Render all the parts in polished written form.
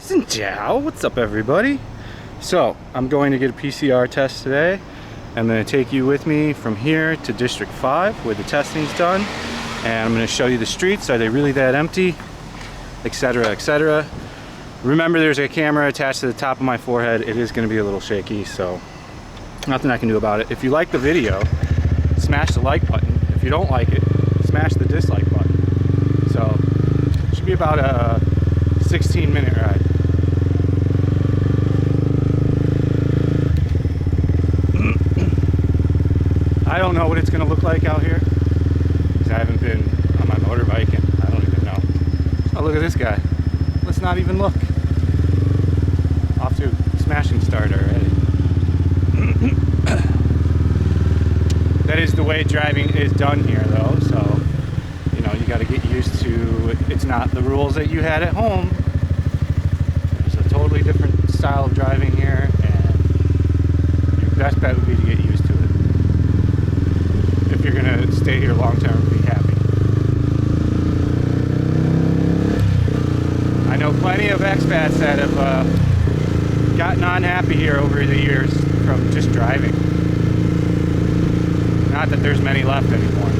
Xin what's up everybody? So I'm going to get a PCR test today. I'm going to take you with me from here to District 5 where the testing's done, and I'm going to show you the streets. Are they really that empty? Etc, etc. Remember, there's a camera attached to the top of my forehead. It is going to be a little shaky, so nothing I can do about it. If you like the video, smash the like button. If you don't like it, smash the dislike button. So it should be about a 16-minute ride. I don't know what it's going to look like out here because I haven't been on my motorbike and I don't even know. Oh, look at this guy. Let's not even look. Off to a smashing start already. That is the way driving is done here though, so you know, you got to get used to it's not the rules that you had at home. There's a totally different style of driving here, and your best bet would be to get used to it. If you're gonna stay here long term and be happy. I know plenty of expats that have gotten unhappy here over the years from just driving. Not that there's many left anymore.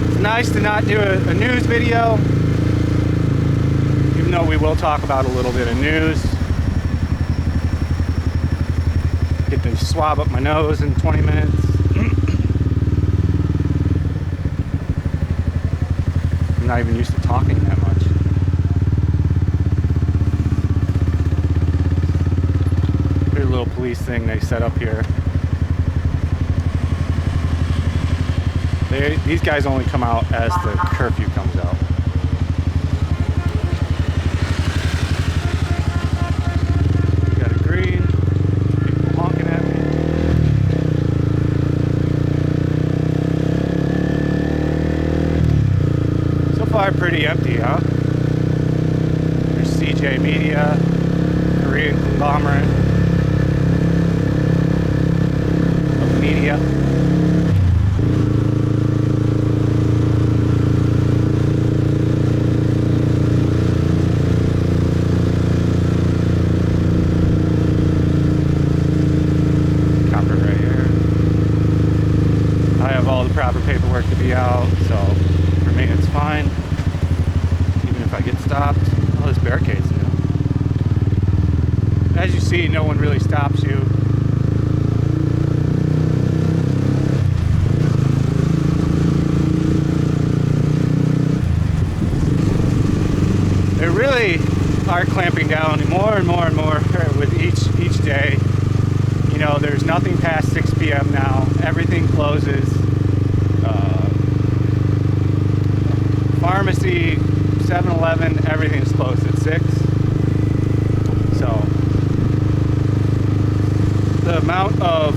It's nice to not do a news video, even though we will talk about a little bit of news. Get to swab up my nose in 20 minutes. I'm not even used to talking that much. Here's a little police thing they set up here. These guys only come out as the curfew comes out. Got a green. Pretty empty, huh? There's CJ Media, Korean conglomerate of media. Copper right here. I have all the proper paperwork to be out, so for me it's fine. If I get stopped, oh, this barricade's new. As you see, no one really stops you. They really are clamping down more and more and more with each day. You know, there's nothing past 6 p.m. now. Everything closes. Pharmacy, 7-Eleven, everything's closed at 6. So the amount of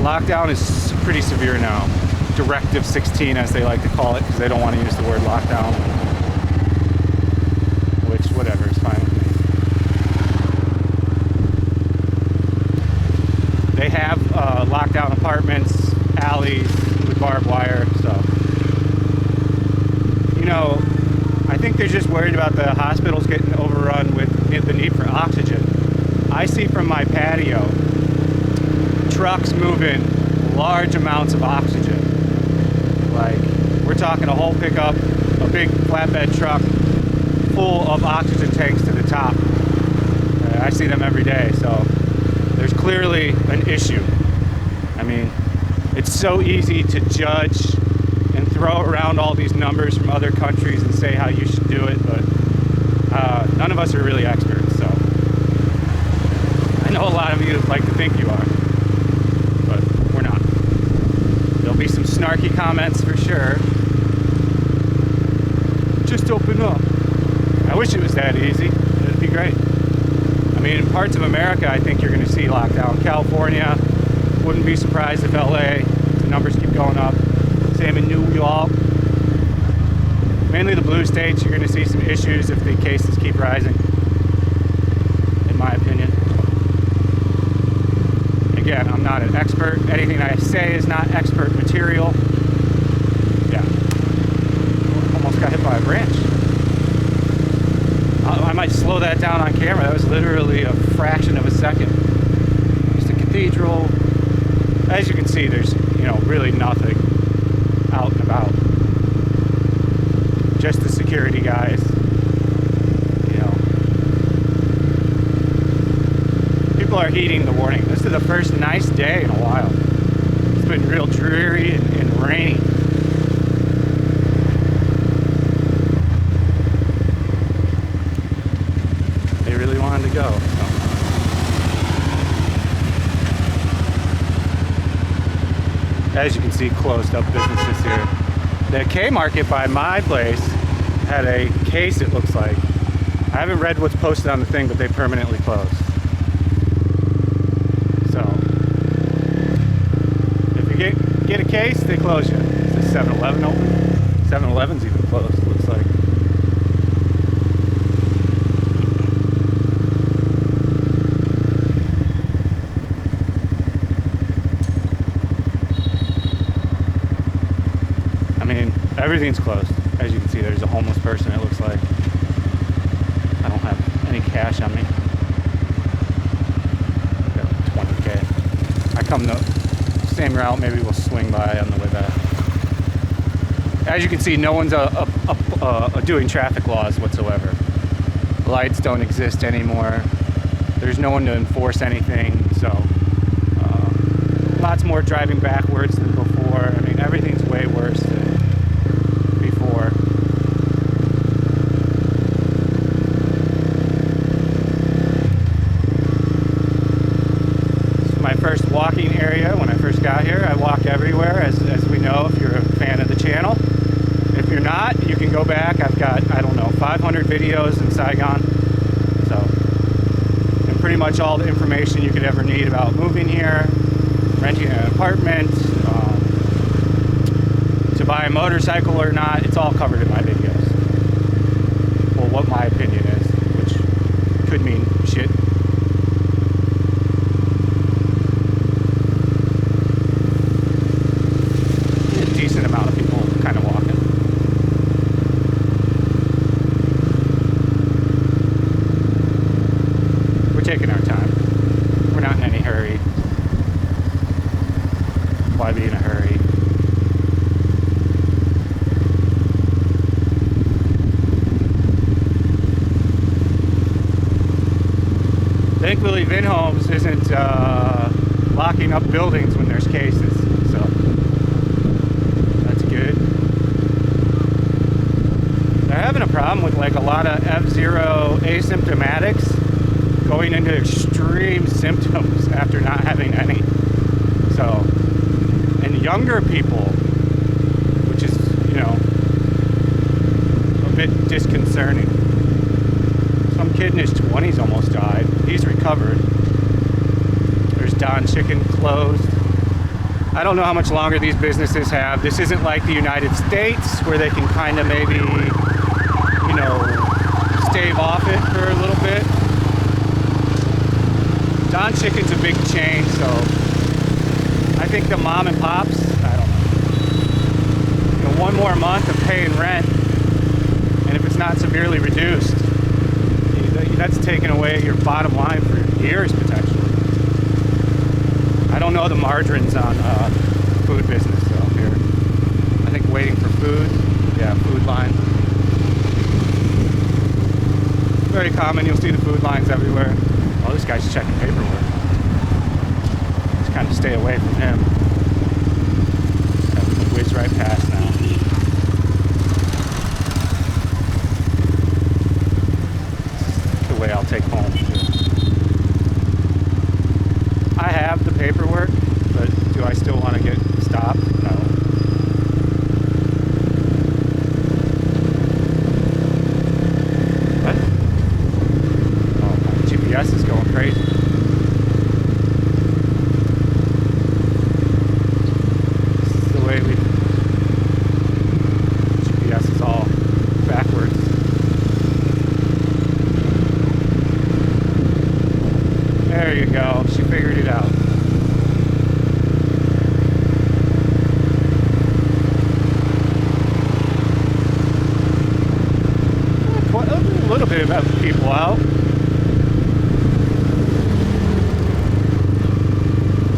lockdown is pretty severe now. Directive 16, as they like to call it, because they don't want to use the word lockdown. Which, whatever, is fine with me. They have lockdown apartments, alleys with barbed wire, so. You know, I think they're just worried about the hospitals getting overrun with the need for oxygen. I see from my patio trucks moving large amounts of oxygen. Like, we're talking a whole pickup, a big flatbed truck full of oxygen tanks to the top. I see them every day, so there's clearly an issue. I mean, it's so easy to judge and throw around all these numbers from other countries and say how you should do it, but none of us are really experts, so I know a lot of you like to think you are, but we're not. There'll be some snarky comments for sure. Just open up. I wish it was that easy. It'd be great. I mean, in parts of America, I think you're going to see lockdown. California, wouldn't be surprised if LA, the numbers keep going up. Same in New York. Mainly the blue states, you're going to see some issues if the cases keep rising, in my opinion. Again, I'm not an expert. Anything I say is not expert material. Yeah. slow that down on camera. That was literally a fraction of a second. Just a cathedral. As you can see, there's, you know, really nothing out and about. Just the security guys. You know, people are heeding the warning. This is the first nice day in a while. It's been real dreary and rainy. They really wanted to go. So. As you can see, closed up businesses here. The K Market by my place had a case, it looks like. I haven't read what's posted on the thing, but they permanently closed. So, if you get a case, they close you. Is this 7-Eleven open? 7-Eleven's even closed, it looks like. Everything's closed. As you can see, there's a homeless person, it looks like. I don't have any cash on me. Got like 20K. I come the same route, maybe we'll swing by on the way back. As you can see, no one's doing traffic laws whatsoever. Lights don't exist anymore. There's no one to enforce anything, so lots more driving backwards than before. I mean, everything's way worse than before. This is my first walking area. When I first got here, I walk everywhere, as we know, if you're a fan of the channel. If you're not, you can go back. I've got, I don't know, 500 videos in Saigon. So, and pretty much all the information you could ever need about moving here, renting an apartment, to buy a motorcycle or not, it's all covered in my videos. Well, what my opinion is, which could mean shit. A decent amount of people kind of walking. We're taking our time. We're not in any hurry. Why be in a hurry? Thankfully, Vinhomes isn't locking up buildings when there's cases, so that's good. They're having a problem with like a lot of F0 asymptomatics going into extreme symptoms after not having any. So, and younger people, which is, you know, a bit disconcerting. Some kid in his 20s almost died. He's recovered. There's Don Chicken closed. I don't know how much longer these businesses have. This isn't like the United States where they can kind of maybe, you know, stave off it for a little bit. Don Chicken's a big chain, so I think the mom and pops, I don't know. You know, one more month of paying rent, and if it's not severely reduced, that's taken away your bottom line for years potentially. I don't know the margins on food business though here. I think waiting for food, yeah, food line. Very common, you'll see the food lines everywhere. Oh, this guy's checking paperwork. Just kind of stay away from him. Yeah, we can whiz right past now. Way I'll take home too. I have the paperwork, but do I still want to get stopped? No. What? Oh, my GPS is going crazy. This is the way little bit about people out.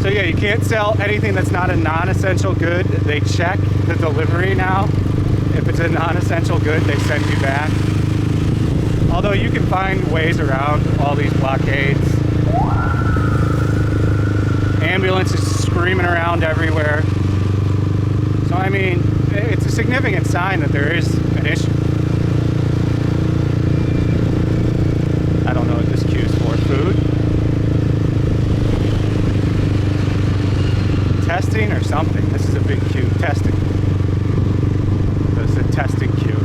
So yeah, you can't sell anything that's not a non-essential good. They check the delivery now. If it's a non-essential good, they send you back. Although you can find ways around all these blockades. Ambulances screaming around everywhere. So I mean, it's a significant sign that there is an issue. I don't know what this queue is for. Food? Testing or something. This is a big queue. Testing. This is a testing queue.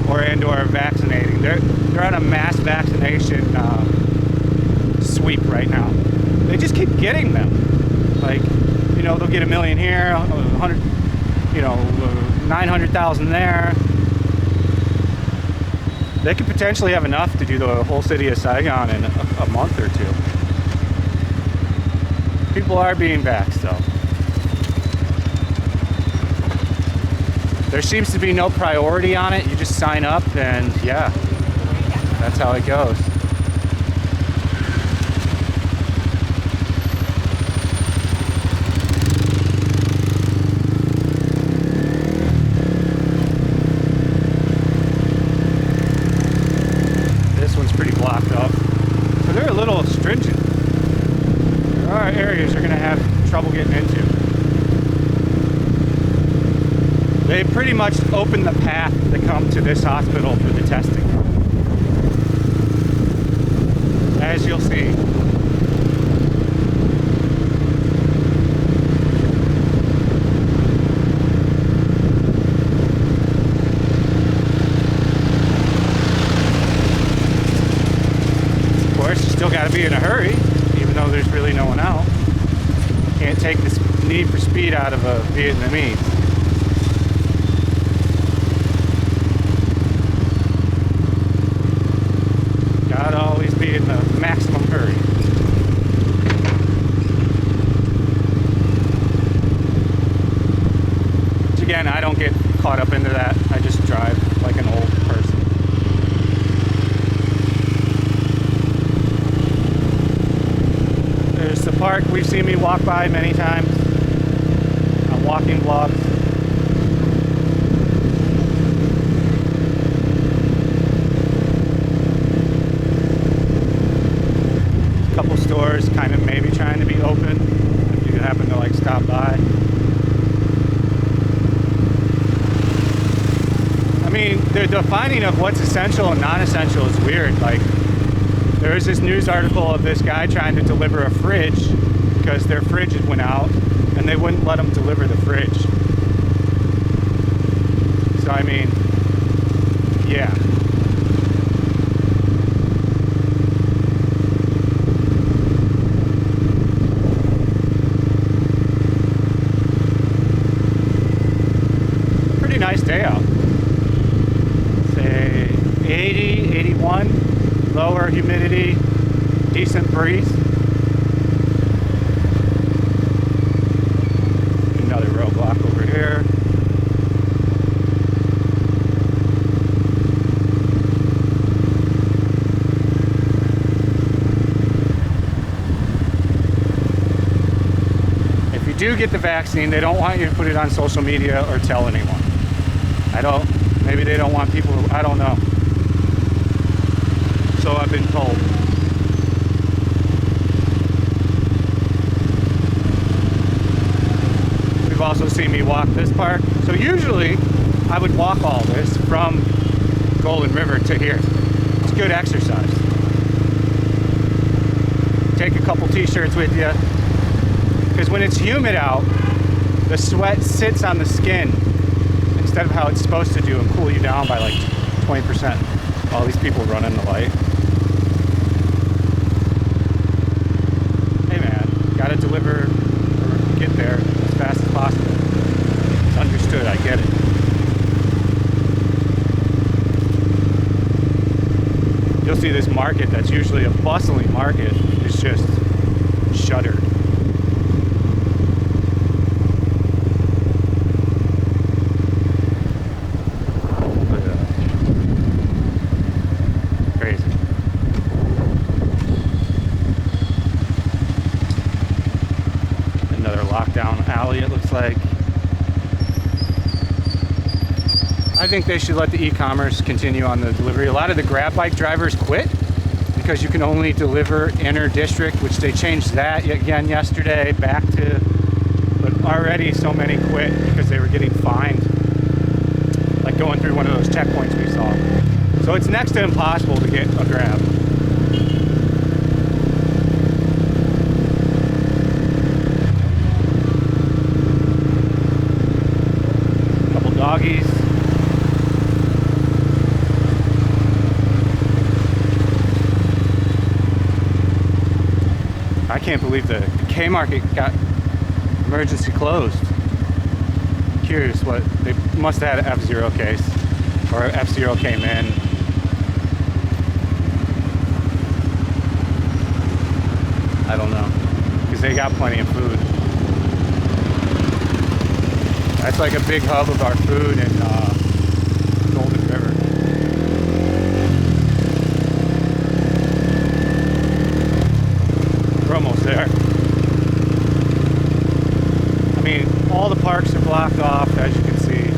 Or vaccinating. They're on a mass vaccination sweep right now. They just keep getting them. Like, you know, they'll get 1 million here, 100, 900,000 there. They could potentially have enough to do the whole city of Saigon in a month or two. People are being vaxxed, though. There seems to be no priority on it. You just sign up and yeah, that's how it goes. This one's pretty blocked up. So they're a little stringent. There are areas you're gonna have trouble getting into. They pretty much opened the path to come to this hospital for the testing. As you'll see. Of course, you still got to be in a hurry, even though there's really no one out. Can't take this need for speed out of a Vietnamese. Gotta always be in the maximum hurry. Which again, I don't get caught up into that. I just drive like an old person. There's the park. We've seen me walk by many times on walking vlogs. Stores kind of maybe trying to be open if you happen to like stop by. I mean, the defining of what's essential and non-essential is weird. Like, there was this news article of this guy trying to deliver a fridge because their fridge went out and they wouldn't let him deliver the fridge. So I mean, yeah. Nice day out. Say 80, 81, lower humidity, decent breeze. Another roadblock over here. If you do get the vaccine, they don't want you to put it on social media or tell anyone. Maybe they don't want people to, I don't know. So I've been told. We've also seen me walk this park. So usually I would walk all this from Golden River to here. It's good exercise. Take a couple t-shirts with you. Because when it's humid out, the sweat sits on the skin instead of how it's supposed to do and cool you down by like 20%. All these people running the light. Hey man, gotta deliver or get there as fast as possible. It's understood, I get it. You'll see this market that's usually a bustling market is just shuttered. I think they should let the e-commerce continue on the delivery. A lot of the grab bike drivers quit because you can only deliver inner district, which they changed that again yesterday back to, but already so many quit because they were getting fined, like going through one of those checkpoints we saw. So it's next to impossible to get a grab. Couple doggies. I can't believe the K-Market got emergency closed. Curious what, they must have had an F-Zero case, or F-Zero came in. I don't know, because they got plenty of food. That's like a big hub of our food in Golden River. We're almost there. I mean, all the parks are blocked off, as you can see.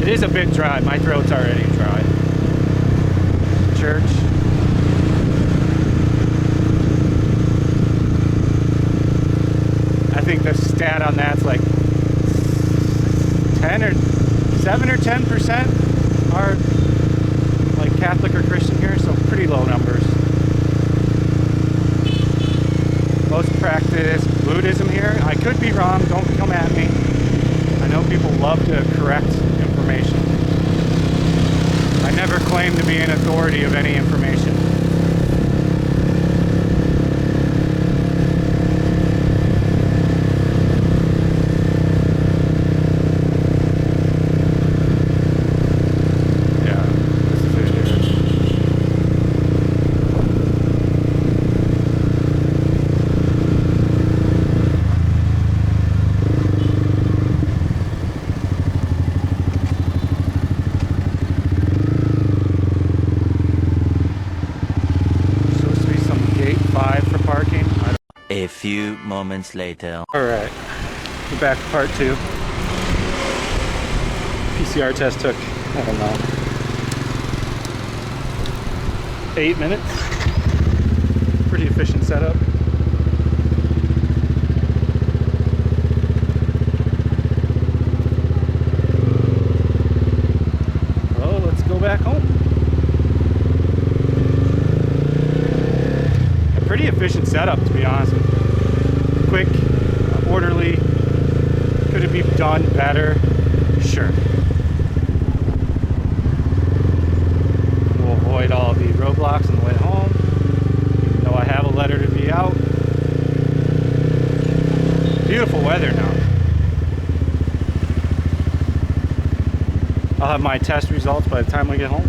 It is a bit dry. My throat's already dry. Church. I think the stat on that's like 7 or 10% are like Catholic or Christian here, so pretty low numbers. Most practice Buddhism here. I could be wrong, don't come at me. I know people love to correct information. I never claim to be an authority of any information. A few moments later. Alright, we're back to part 2. PCR test took, I don't know, 8 minutes. Pretty efficient setup. Well, let's go back home. A pretty efficient setup, to be honest with you. Quick, orderly. Could it be done better? Sure. We'll avoid all the roadblocks on the way home, even though I have a letter to be out. Beautiful weather now. I'll have my test results by the time we get home.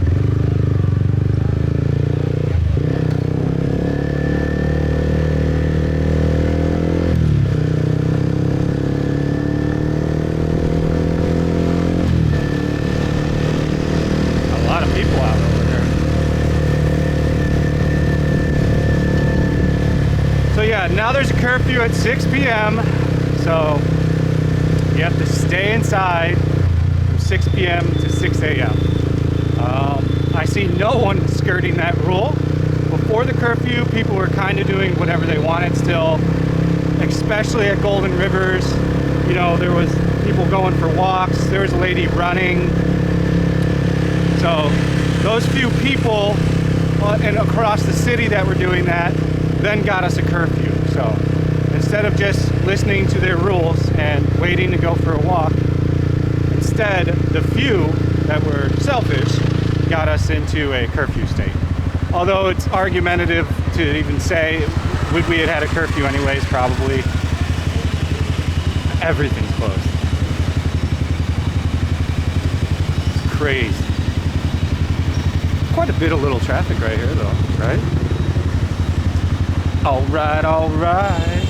Now there's a curfew at 6 p.m. so you have to stay inside from 6 p.m. to 6 a.m. I see no one skirting that rule. Before the curfew, people were kind of doing whatever they wanted still, especially at Golden Rivers. You know, there was people going for walks, there was a lady running. So those few people and across the city that were doing that then got us a curfew. So instead of just listening to their rules and waiting to go for a walk, instead the few that were selfish got us into a curfew state. Although it's argumentative to even say, would we have had a curfew anyways? Probably. Everything's closed. It's crazy. Quite a bit of little traffic right here though, right? Alright, alright.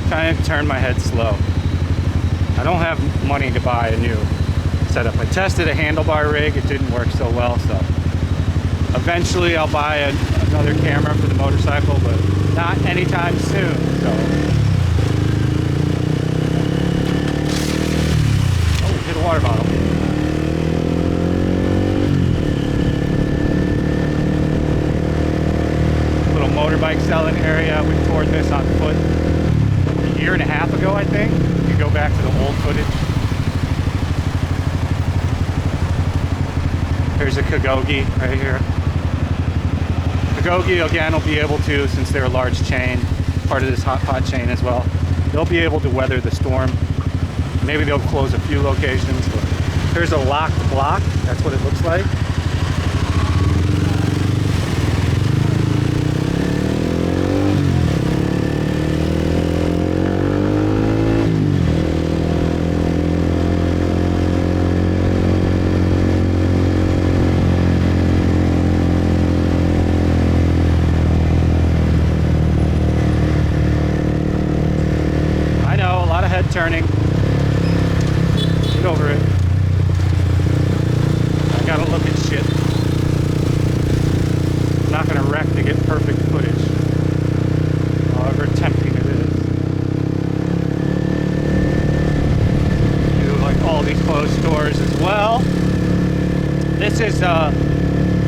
Trying to turn my head slow. I don't have money to buy a new setup. I tested a handlebar rig, it didn't work so well, so eventually I'll buy another camera for the motorcycle, but not anytime soon. So, oh, hit a water bottle. Little motorbike selling area. We toured this on foot a year and a half ago, I think. You go back to the old footage. There's a Kagogi right here. Kagogi, again, will be able to, since they're a large chain, part of this hot chain as well, they'll be able to weather the storm. Maybe they'll close a few locations, but there's a locked block. That's what it looks like. Turning. Get over it. I gotta look at shit. I'm not gonna wreck to get perfect footage, however tempting it is. Do like all these closed stores as well. This is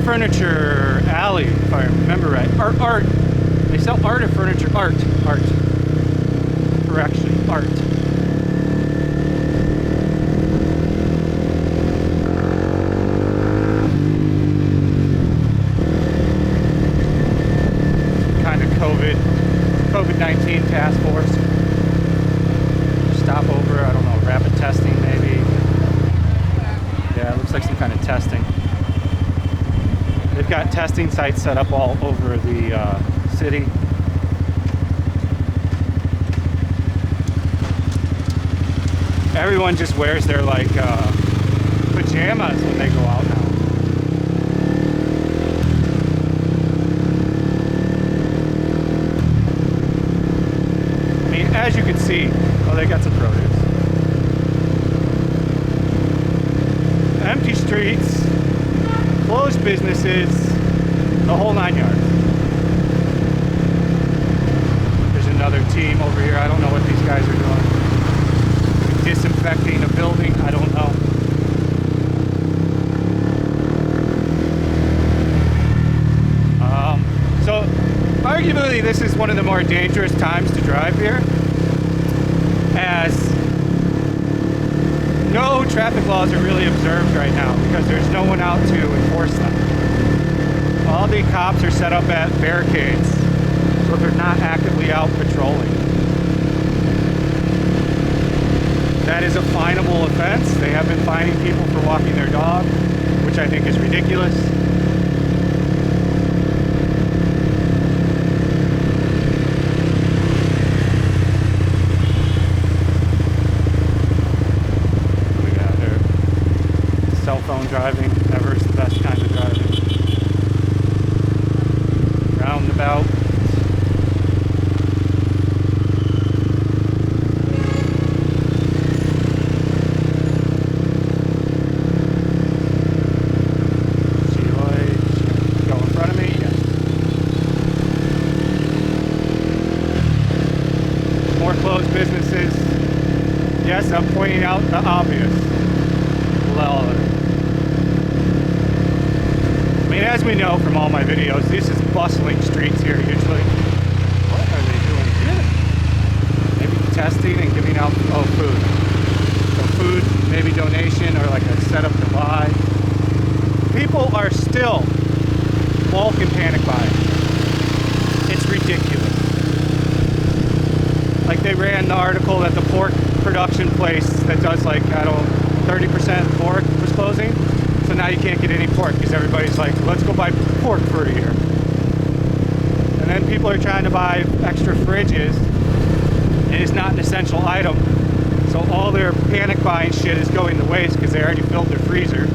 Furniture Alley, if I remember right. Art. They sell art or furniture? Art. Correction. Art. COVID-19 task force. Stop over, I don't know, rapid testing maybe. Yeah, it looks like some kind of testing. They've got testing sites set up all over the city. Everyone just wears their like pajamas when they go out now. As you can see, oh, they got some produce. Empty streets, closed businesses, the whole 9 yards. There's another team over here. I don't know what these guys are doing. Disinfecting a building, I don't know. So, arguably, this is one of the more dangerous times to drive here, as no traffic laws are really observed right now because there's no one out to enforce them. All the cops are set up at barricades, so they're not actively out patrolling. That is a finable offense. They have been fining people for walking their dog, which I think is ridiculous. Driving, never is the best kind of driving. Roundabout. See lights. Go in front of me? Yes. More closed businesses. Yes, I'm pointing out the obvious. Well, as we know from all my videos, this is bustling streets here usually. What are they doing here? Maybe testing and giving out, oh, food. So food, maybe donation or like a setup to buy. People are still bulk and panic buying. It's ridiculous. Like they ran the article that the pork production place that does like, I don't know, 30% pork was closing. So now you can't get any pork because everybody's like, let's go buy pork for a year. And then people are trying to buy extra fridges, and it's not an essential item. So all their panic buying shit is going to waste because they already filled their freezer.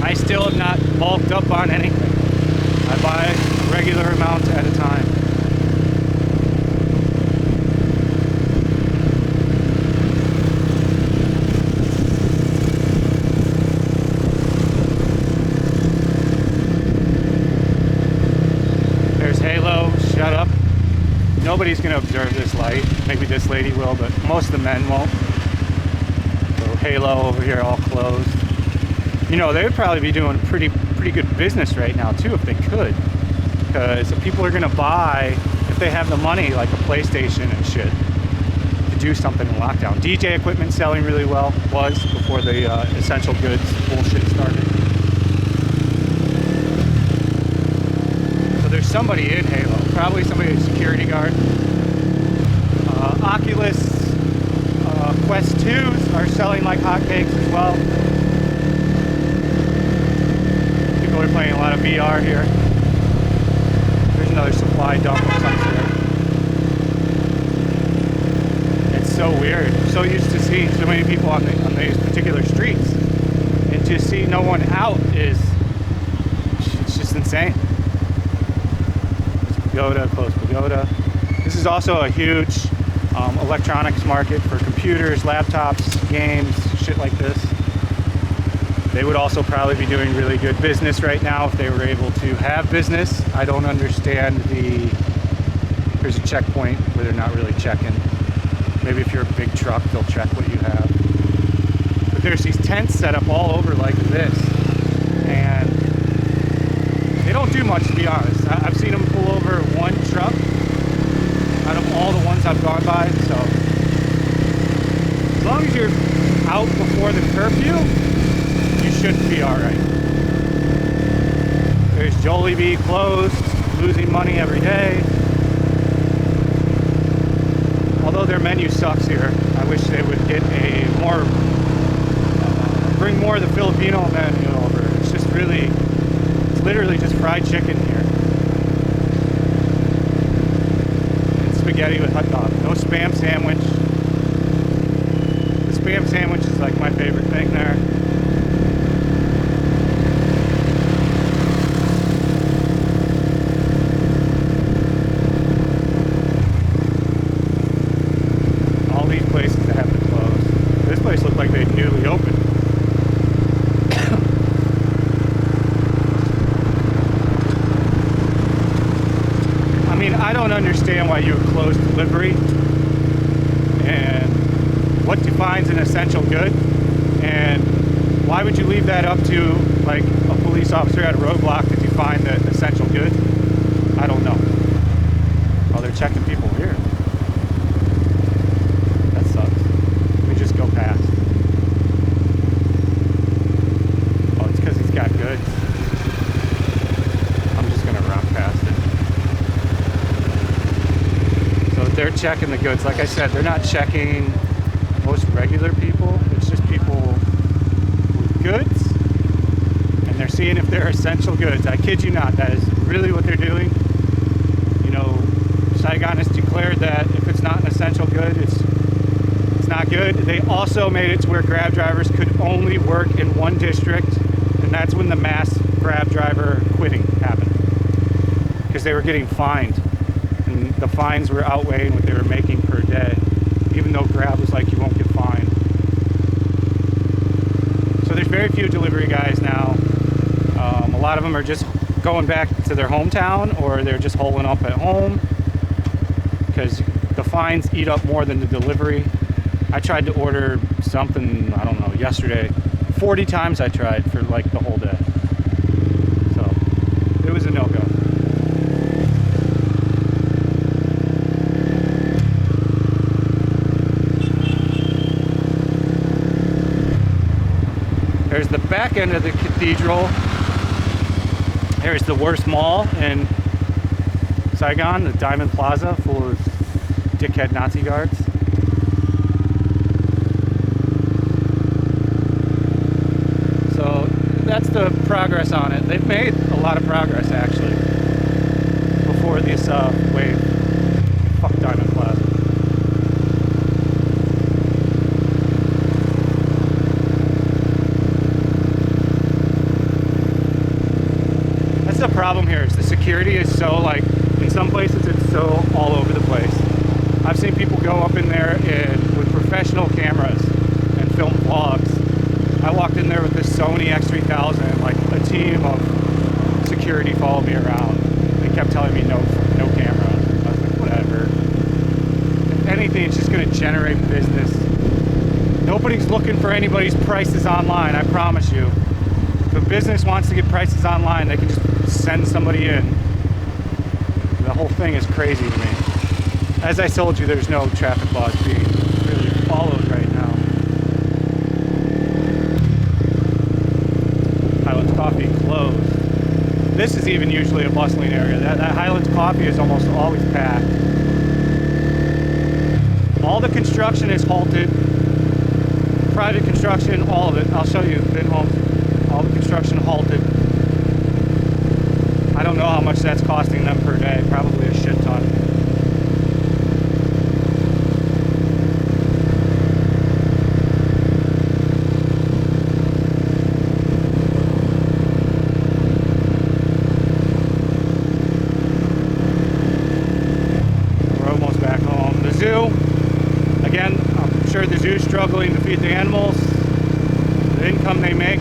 I still have not bulked up on anything. I buy a regular amount at a time. nobody's going to observe this light. Maybe this lady will, but most of the men won't. So Halo over here all closed. You know, they would probably be doing pretty good business right now too if they could, because people are going to buy, if they have the money, like a PlayStation and shit, to do something in lockdown. DJ equipment selling really well, was before the essential goods bullshit started. So there's somebody in Halo, probably somebody, a security guard. Oculus Quest 2s are selling like hotcakes as well. People are playing a lot of VR here. There's another supply dump of some sort. It's so weird. I'm so used to seeing so many people on these particular streets, and to see no one out it's just insane. Pagoda, close Pagoda. This is also a huge electronics market for computers, laptops, games, shit like this. They would also probably be doing really good business right now if they were able to have business. I don't understand here's a checkpoint where they're not really checking. Maybe if you're a big truck, they'll check what you have. But there's these tents set up all over like this, and they don't do much, to be honest. I've seen them pull over one truck out of all the ones I've gone by, so as long as you're out before the curfew, you should be alright. There's Jollibee closed, losing money every day. Although their menu sucks here, I wish they would get bring more of the Filipino menu over. It's literally just fried chicken here. And spaghetti with hot dog. No Spam sandwich. The Spam sandwich is like my favorite thing there. All these places that have to close. This place looked like they newly opened. I don't understand why you would close delivery and what defines an essential good, and why would you leave that up to like a police officer at a roadblock to define the essential good? I don't know. Oh, they're checking people here. That sucks. Let me just go past. Oh, it's because he's got goods. I'm just gonna run past it. They're checking the goods. Like I said, they're not checking most regular people. It's just people with goods, and they're seeing if they're essential goods. I kid you not, that is really what they're doing. You know, Saigon has declared that if it's not an essential good, it's not good. They also made it to where Grab drivers could only work in one district, and that's when the mass Grab driver quitting happened, because they were getting fined. And the fines were outweighing what they were making per day, even though Grab was like, you won't get fined. So there's very few delivery guys now. A lot of them are just going back to their hometown, or they're just holing up at home because the fines eat up more than the delivery. I tried to order something, I don't know, yesterday. 40 times I tried for like the whole day. So it was a no-go. There's the back end of the cathedral. There's the worst mall in Saigon, the Diamond Plaza, full of dickhead Nazi guards. So that's the progress on it. They've made a lot of progress actually before this wave. Fuck Diamond Plaza. The problem here is the security is so, like, in some places it's so all over the place. I've seen people go up in there with professional cameras and film vlogs. I walked in there with this Sony X3000, like a team of security followed me around. They kept telling me no camera. I was like, whatever. anything, it's just going to generate business. Nobody's looking for anybody's prices online, I promise you. If a business wants to get prices online, they can just send somebody in. The whole thing is crazy to me. As I told you, there's no traffic laws being really followed right now. Highlands Coffee closed. This is even usually a bustling area. That Highlands Coffee is almost always packed. All the construction is halted. Private construction, all of it. I'll show you in homes. All the construction halted. I don't know how much that's costing them per day. Probably a shit ton. We're almost back home. The zoo, again, I'm sure the zoo's struggling to feed the animals. The income they make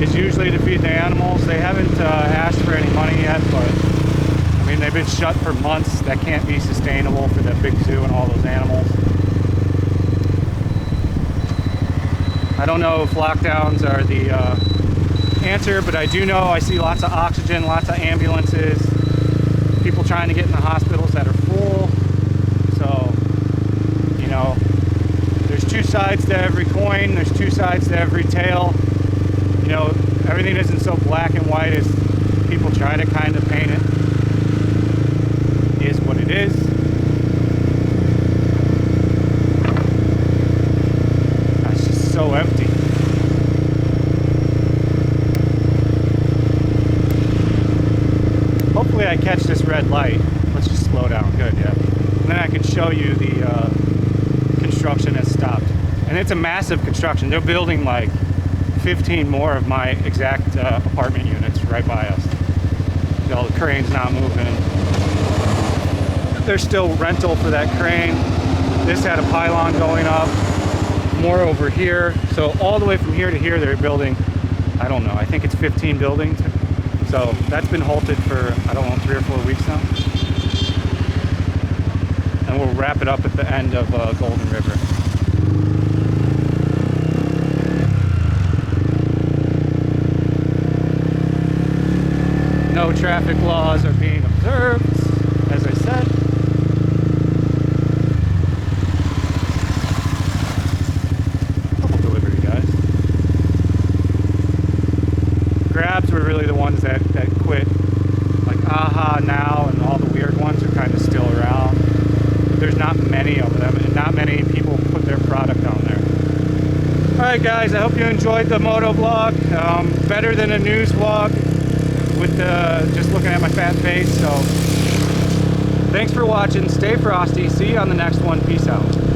is usually to feed the animals. They haven't asked for any money yet, but I mean, they've been shut for months. That can't be sustainable for that big zoo and all those animals. I don't know if lockdowns are the answer, but I do know I see lots of oxygen, lots of ambulances, people trying to get in the hospitals that are full. So, you know, there's two sides to every coin. There's two sides to every tale. You know, everything isn't so black and white as people try to kind of paint it. It is what it is. It's just so empty. Hopefully I catch this red light. Let's just slow down. Good, yeah. And then I can show you the construction has stopped. And it's a massive construction. They're building like 15 more of my exact apartment units right by us. You know, the crane's not moving. There's still rental for that crane. This had a pylon going up. More over here. So all the way from here to here, they're building, I don't know, I think it's 15 buildings. So that's been halted for, I don't know, 3 or 4 weeks now. And we'll wrap it up at the end of Golden River. No traffic laws are being observed, as I said. Couple delivery guys. Grabs were really the ones that quit. Like Aha Now and all the weird ones are kind of still around. But there's not many of them, and not many people put their product on there. Alright guys, I hope you enjoyed the moto vlog. Better than a news vlog with just looking at my fat face. So thanks for watching. Stay frosty. See you on the next one. Peace out.